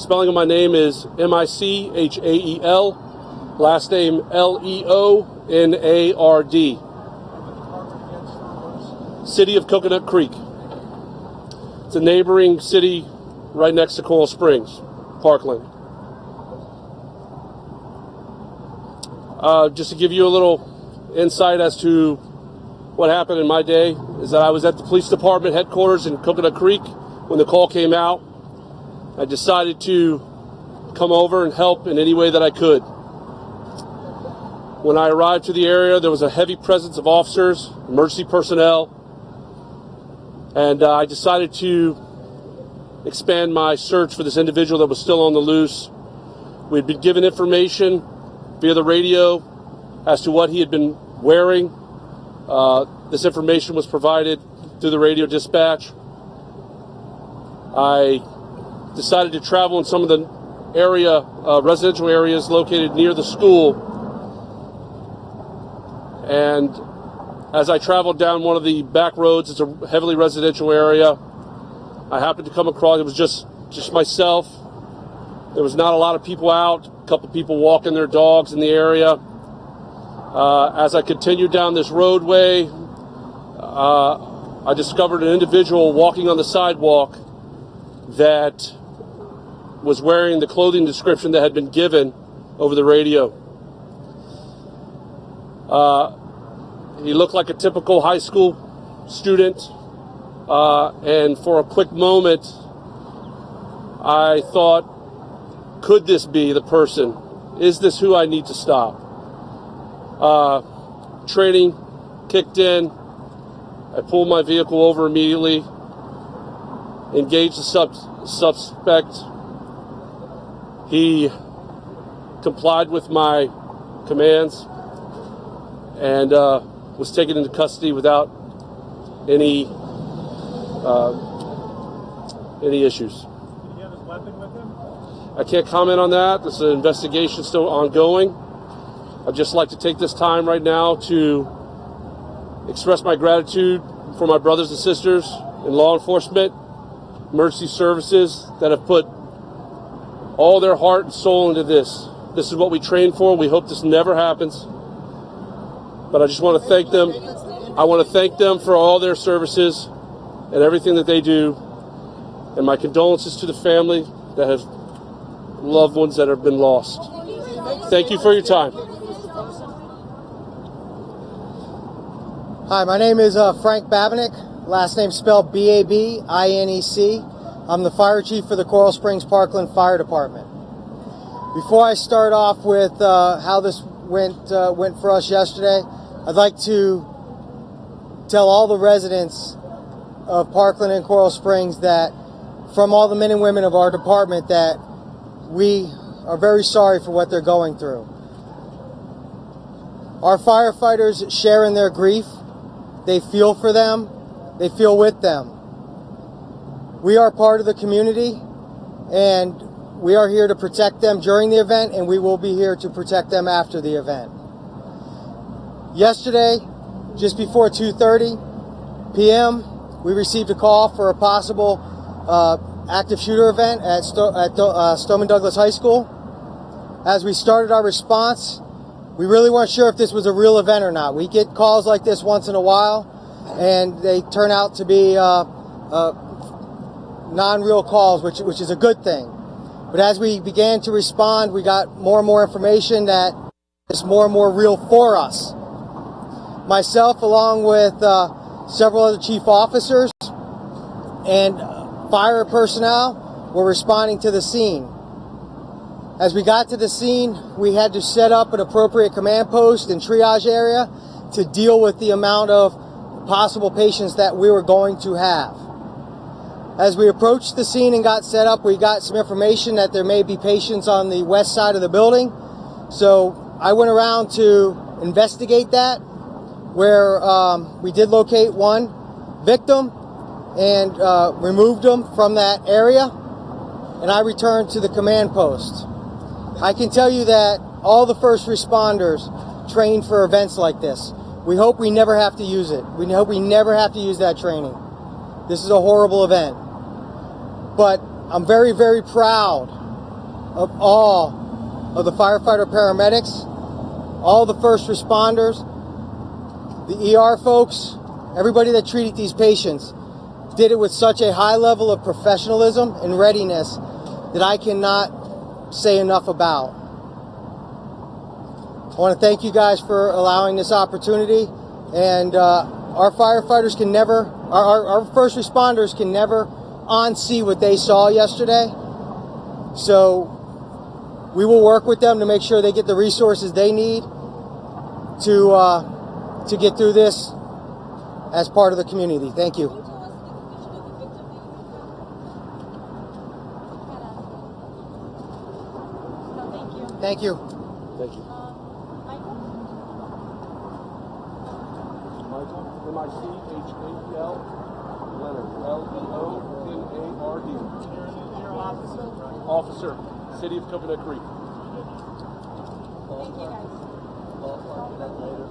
Spelling of my name is Michael, last name Leonard. City of Coconut Creek. It's a neighboring city right next to Coral Springs, Parkland. Just to give you a little insight as to what happened in my day, is that I was at the police department headquarters in Coconut Creek when the call came out. I decided to come over and help in any way that I could. When I arrived to the area, there was a heavy presence of officers, emergency personnel, and I decided to expand my search for this individual that was still on the loose. We'd been given information via the radio as to what he had been wearing. This information was provided through the radio dispatch. I decided to travel in some of the residential areas located near the school. And as I traveled down one of the back roads, it's a heavily residential area, I happened to come across, it was just myself. There was not a lot of people out, a couple people walking their dogs in the area. As I continued down this roadway, I discovered an individual walking on the sidewalk that was wearing the clothing description that had been given over the radio. He looked like a typical high school student, and for a quick moment, I thought, could this be the person? Is this who I need to stop? Training kicked in. I pulled my vehicle over immediately, engaged the suspect. He complied with my commands and was taken into custody without any issues. Did he have his weapon with him? I can't comment on that. This investigation is still ongoing. I'd just like to take this time right now to express my gratitude for my brothers and sisters in law enforcement, emergency services that have put all their heart and soul into this. This is what we train for. We hope this never happens. But I just want to thank them. I want to thank them for all their services and everything that they do. And my condolences to the family that have loved ones that have been lost. Thank you for your time. Hi, my name is Frank Babinec. Last name spelled B-A-B-I-N-E-C. I'm the fire chief for the Coral Springs Parkland Fire Department. Before I start off with how this went for us yesterday, I'd like to tell all the residents of Parkland and Coral Springs that, from all the men and women of our department, that we are very sorry for what they're going through. Our firefighters share in their grief. They feel for them. They feel with them. We are part of the community, and we are here to protect them during the event, and we will be here to protect them after the event. Yesterday, just before 2:30 p.m., we received a call for a possible active shooter event at Stoneman Douglas High School. As we started our response, we really weren't sure if this was a real event or not. We get calls like this once in a while, and they turn out to be non-real calls, which is a good thing. But as we began to respond, we got more and more information that it's more and more real for us. Myself, along with several other chief officers and fire personnel, were responding to the scene. As we got to the scene, we had to set up an appropriate command post and triage area to deal with the amount of possible patients that we were going to have. As we approached the scene and got set up, we got some information that there may be patients on the west side of the building. So I went around to investigate that, where we did locate one victim and removed them from that area, and I returned to the command post. I can tell you that all the first responders train for events like this. We hope we never have to use it. We hope we never have to use that training. This is a horrible event. But I'm very, very proud of all of the firefighter paramedics, all the first responders, the ER folks, everybody that treated these patients did it with such a high level of professionalism and readiness that I cannot say enough about. I want to thank you guys for allowing this opportunity, and our firefighters can never, our first responders can never unsee what they saw yesterday. So we will work with them to make sure they get the resources they need to get through this as part of the community. Thank you. Thank you. Thank you. Michael, M-I-C-H-A-E-L, Leonard, L-E-O-N-A-R-D. You're officer, right? Officer, City of Coconut Creek. Thank you, guys. I'll talk to that later.